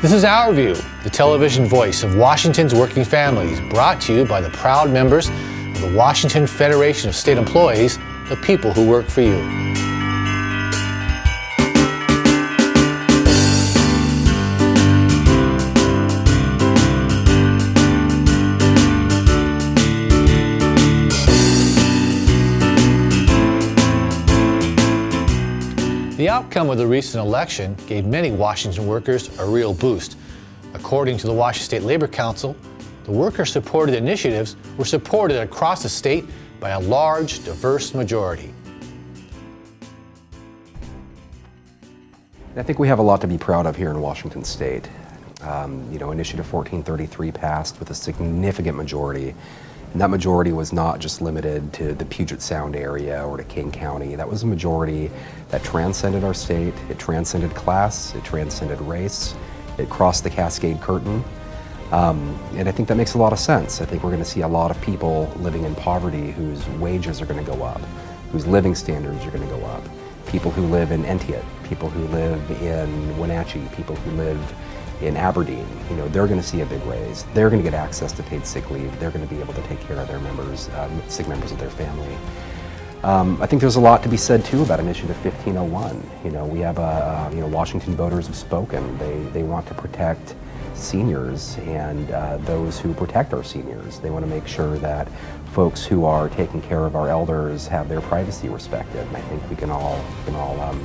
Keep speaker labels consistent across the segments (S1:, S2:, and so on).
S1: This is Our View, the television voice of Washington's working families, brought to you by the proud members of the Washington Federation of State Employees, the people who work for you. The outcome of the recent election gave many Washington workers a real boost. According to the Washington State Labor Council, the worker-supported initiatives were supported across the state by a large, diverse majority.
S2: I think we have a lot to be proud of here in Washington State. Initiative 1433 passed with a significant majority. And that majority was not just limited to the Puget Sound area or to King County. That was a majority that transcended our state. It transcended class, it transcended race, it crossed the Cascade Curtain. And I think that makes a lot of sense. I think we're going to see a lot of people living in poverty whose wages are going to go up, whose living standards are going to go up. People who live in Entiat, people who live in Wenatchee, people who live in Aberdeen, they're going to see a big raise. They're going to get access to paid sick leave. They're going to be able to take care of their members, sick members of their family. I think there's a lot to be said too about Initiative 1501. We have Washington voters have spoken. They want to protect seniors and those who protect our seniors. They want to make sure that folks who are taking care of our elders have their privacy respected. And I think we can all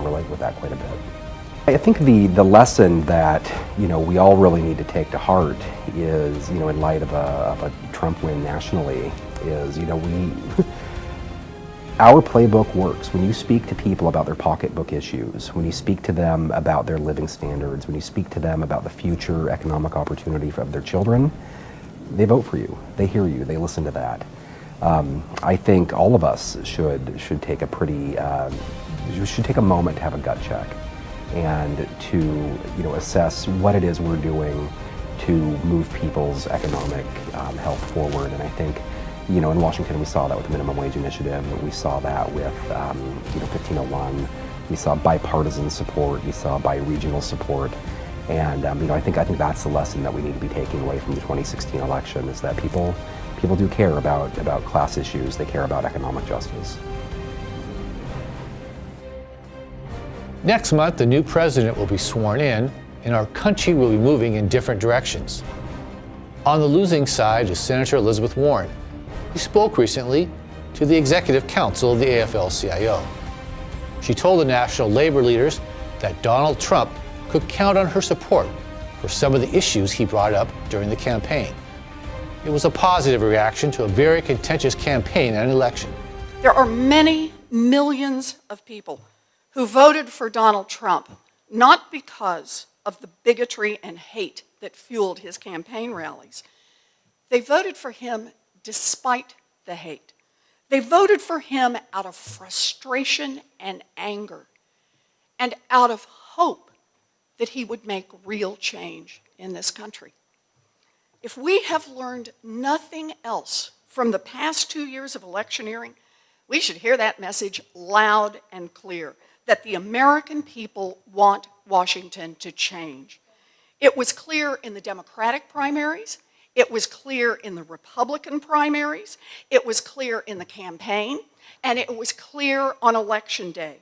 S2: relate with that quite a bit. I think the lesson that we all really need to take to heart is in light of a Trump win nationally is our playbook works. When you speak to people about their pocketbook issues, when you speak to them about their living standards, when you speak to them about the future economic opportunity of their children, they vote for you. They hear you. They listen to that. I think all of us should take a moment to have a gut check and to assess what it is we're doing to move people's economic health forward. And I think in Washington we saw that with the minimum wage initiative. We saw that with 1501. We saw bipartisan support. We saw bi-regional support. And I think that's the lesson that we need to be taking away from the 2016 election, is that people do care about class issues. They care about economic justice.
S1: Next month, the new president will be sworn in, and our country will be moving in different directions. On the losing side is Senator Elizabeth Warren, who spoke recently to the Executive Council of the AFL-CIO. She told the national labor leaders that Donald Trump could count on her support for some of the issues he brought up during the campaign. It was a positive reaction to a very contentious campaign and election.
S3: There are many millions of people who voted for Donald Trump, not because of the bigotry and hate that fueled his campaign rallies. They voted for him despite the hate. They voted for him out of frustration and anger, and out of hope that he would make real change in this country. If we have learned nothing else from the past 2 years of electioneering, we should hear that message loud and clear, that the American people want Washington to change. It was clear in the Democratic primaries. It was clear in the Republican primaries. It was clear in the campaign. And it was clear on Election Day.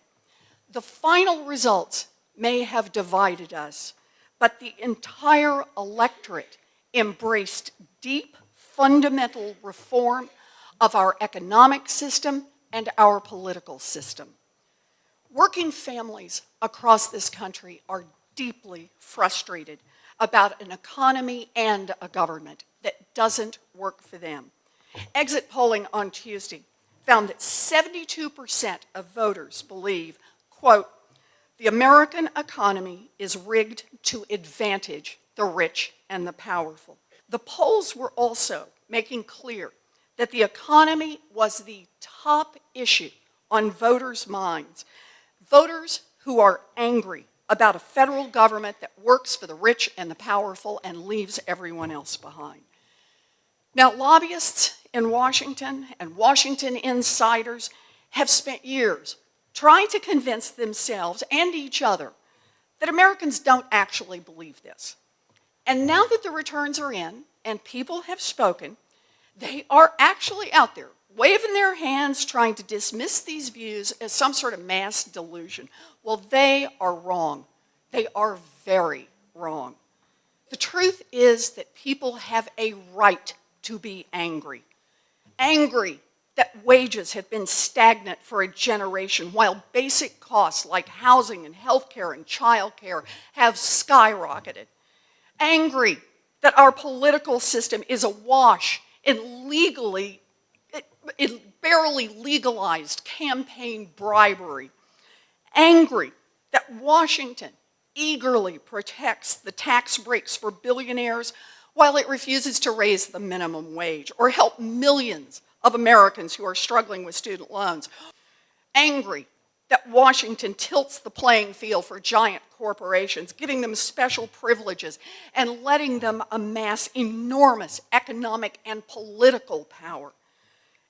S3: The final results may have divided us, but the entire electorate embraced deep, fundamental reform of our economic system and our political system. Working families across this country are deeply frustrated about an economy and a government that doesn't work for them. Exit polling on Tuesday found that 72% of voters believe, quote, the American economy is rigged to advantage the rich and the powerful. The polls were also making clear that the economy was the top issue on voters' minds. Voters who are angry about a federal government that works for the rich and the powerful and leaves everyone else behind. Now, lobbyists in Washington and Washington insiders have spent years trying to convince themselves and each other that Americans don't actually believe this. And now that the returns are in and people have spoken, they are actually out there waving their hands, trying to dismiss these views as some sort of mass delusion. Well, they are wrong. They are very wrong. The truth is that people have a right to be angry. Angry that wages have been stagnant for a generation while basic costs like housing and healthcare and childcare have skyrocketed. Angry that our political system is awash in barely legalized campaign bribery. Angry that Washington eagerly protects the tax breaks for billionaires while it refuses to raise the minimum wage or help millions of Americans who are struggling with student loans. Angry that Washington tilts the playing field for giant corporations, giving them special privileges and letting them amass enormous economic and political power.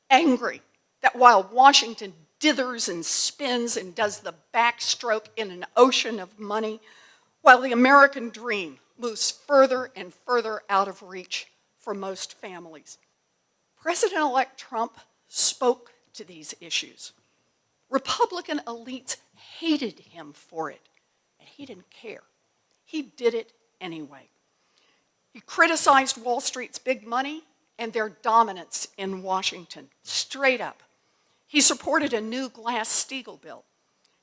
S3: Angry that while Washington dithers and spins and does the backstroke in an ocean of money, while the American dream moves further and further out of reach for most families. President-elect Trump spoke to these issues. Republican elites hated him for it, and he didn't care. He did it anyway. He criticized Wall Street's big money and their dominance in Washington, straight up. He supported a new Glass-Steagall bill.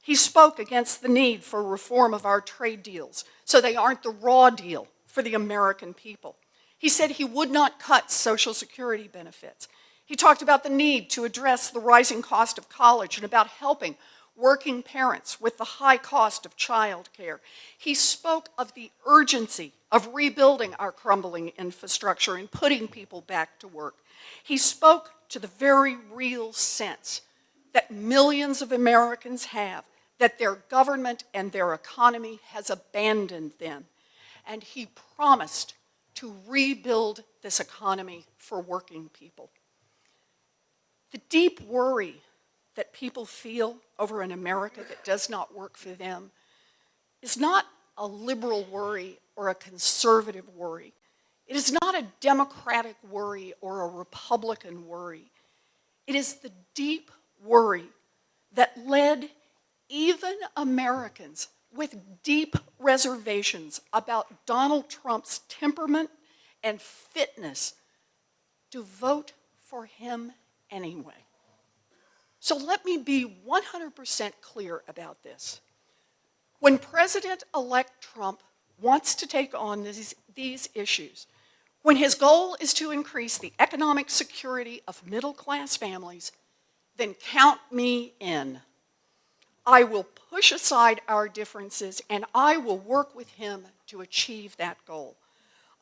S3: He spoke against the need for reform of our trade deals so they aren't the raw deal for the American people. He said he would not cut Social Security benefits. He talked about the need to address the rising cost of college and about helping working parents with the high cost of childcare. He spoke of the urgency of rebuilding our crumbling infrastructure and putting people back to work. He spoke to the very real sense that millions of Americans have that their government and their economy has abandoned them. And he promised to rebuild this economy for working people. The deep worry that people feel over an America that does not work for them is not a liberal worry or a conservative worry. It is not a Democratic worry or a Republican worry. It is the deep worry that led even Americans with deep reservations about Donald Trump's temperament and fitness to vote for him anyway. So let me be 100% clear about this. When President-elect Trump wants to take on these issues, when his goal is to increase the economic security of middle-class families, then count me in. I will push aside our differences and I will work with him to achieve that goal.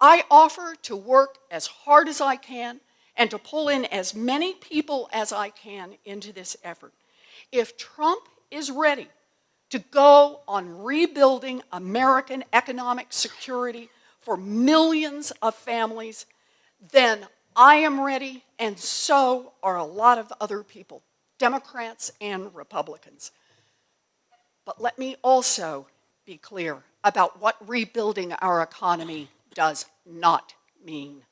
S3: I offer to work as hard as I can and to pull in as many people as I can into this effort. If Trump is ready to go on rebuilding American economic security for millions of families, then I am ready, and so are a lot of other people, Democrats and Republicans. But let me also be clear about what rebuilding our economy does not mean.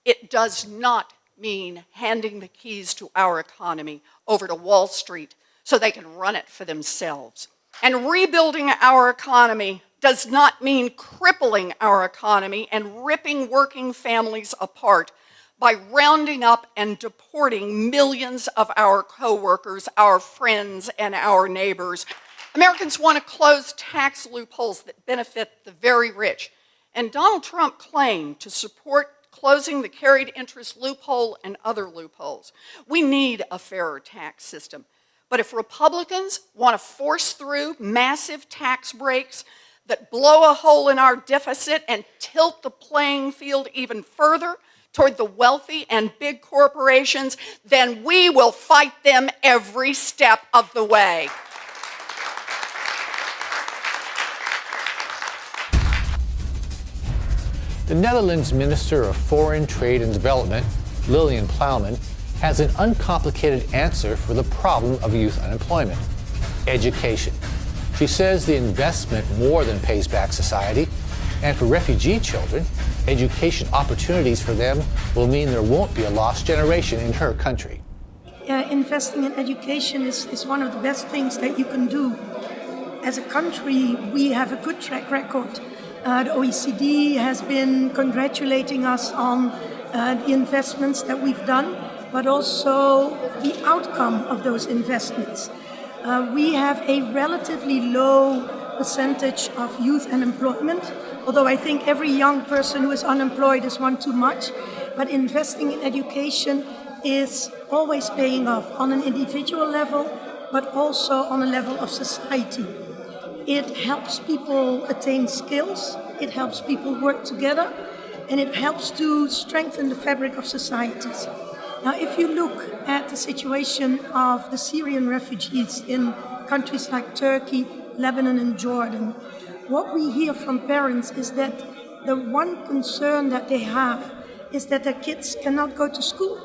S3: It does not mean handing the keys to our economy over to Wall Street so they can run it for themselves. And rebuilding our economy does not mean crippling our economy and ripping working families apart by rounding up and deporting millions of our coworkers, our friends, and our neighbors. Americans want to close tax loopholes that benefit the very rich. And Donald Trump claimed to support closing the carried interest loophole and other loopholes. We need a fairer tax system. But if Republicans want to force through massive tax breaks that blow a hole in our deficit and tilt the playing field even further toward the wealthy and big corporations, then we will fight them every step of the way.
S1: The Netherlands Minister of Foreign Trade and Development, Lilian Plowman, has an uncomplicated answer for the problem of youth unemployment: education. She says the investment more than pays back society. And for refugee children, education opportunities for them will mean there won't be a lost generation in her country.
S4: Investing in education is one of the best things that you can do. As a country, we have a good track record. The OECD has been congratulating us on the investments that we've done, but also the outcome of those investments. We have a relatively low percentage of youth unemployment, although I think every young person who is unemployed is one too much. But investing in education is always paying off on an individual level, but also on a level of society. It helps people attain skills, it helps people work together, and it helps to strengthen the fabric of societies. Now, if you look at the situation of the Syrian refugees in countries like Turkey, Lebanon, and Jordan, what we hear from parents is that the one concern that they have is that their kids cannot go to school.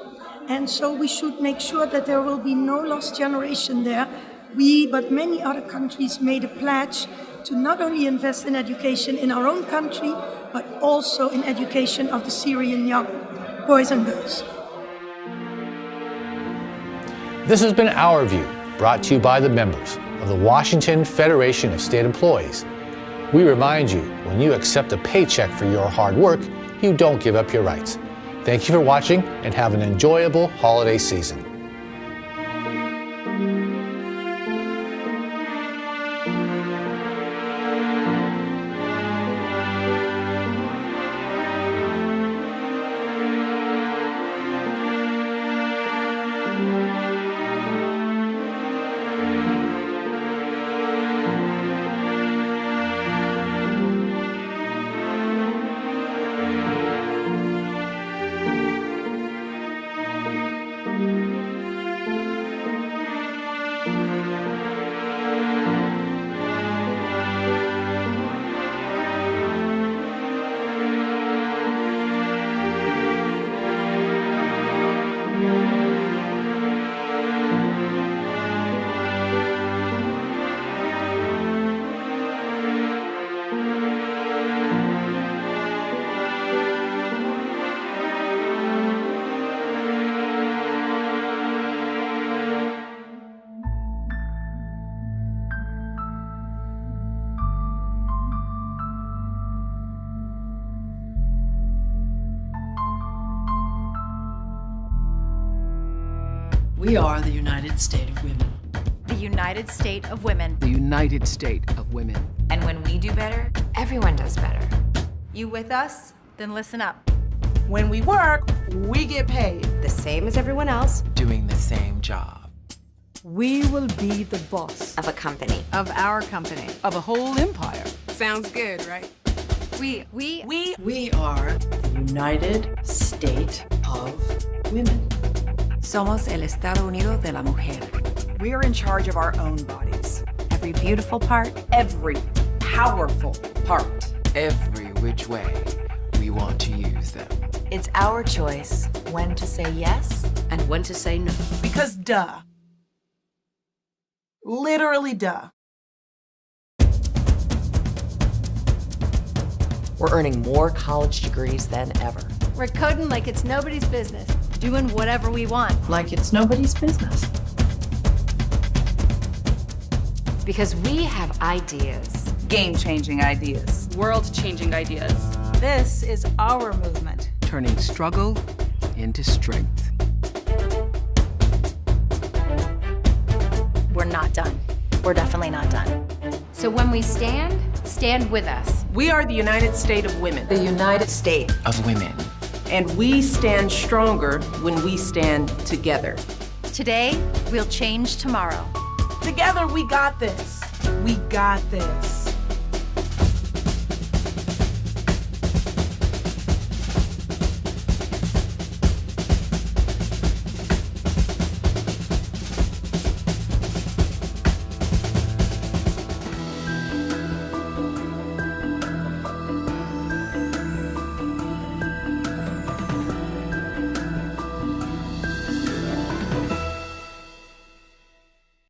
S4: And so we should make sure that there will be no lost generation there. We, but many other countries, made a pledge to not only invest in education in our own country, but also in education of the Syrian young boys and girls.
S1: This has been Our View, brought to you by the members of the Washington Federation of State Employees. We remind you, when you accept a paycheck for your hard work, you don't give up your rights. Thank you for watching and have an enjoyable holiday season.
S5: We are the United States of Women.
S6: The United State of Women.
S7: The United State of Women.
S6: And when we do better, everyone does better. You with us? Then listen up.
S8: When we work, we get paid.
S9: The same as everyone else.
S7: Doing the same job.
S5: We will be the boss
S9: Of a company.
S6: Of our company.
S7: Of a whole empire.
S8: Sounds good, right?
S6: We
S5: are the United State of Women.
S6: somos el Estado Unido de la Mujer.
S8: We are in charge of our own bodies.
S6: Every beautiful part.
S8: Every powerful part.
S7: Every which way we want to use them.
S6: It's our choice when to say yes
S9: And when to say no.
S8: Because duh. Literally duh.
S9: We're earning more college degrees than ever.
S6: We're coding like it's nobody's business, doing whatever we want.
S5: Like it's nobody's business.
S6: Because we have ideas.
S8: Game-changing ideas.
S10: World-changing ideas.
S8: This is our movement.
S7: Turning struggle into strength.
S6: We're not done. We're definitely not done. So when we stand with us.
S8: We are the United States of Women.
S9: The United States.
S7: Of women.
S8: And we stand stronger when we stand together.
S6: Today, we'll change tomorrow.
S8: Together, we got this. We got this.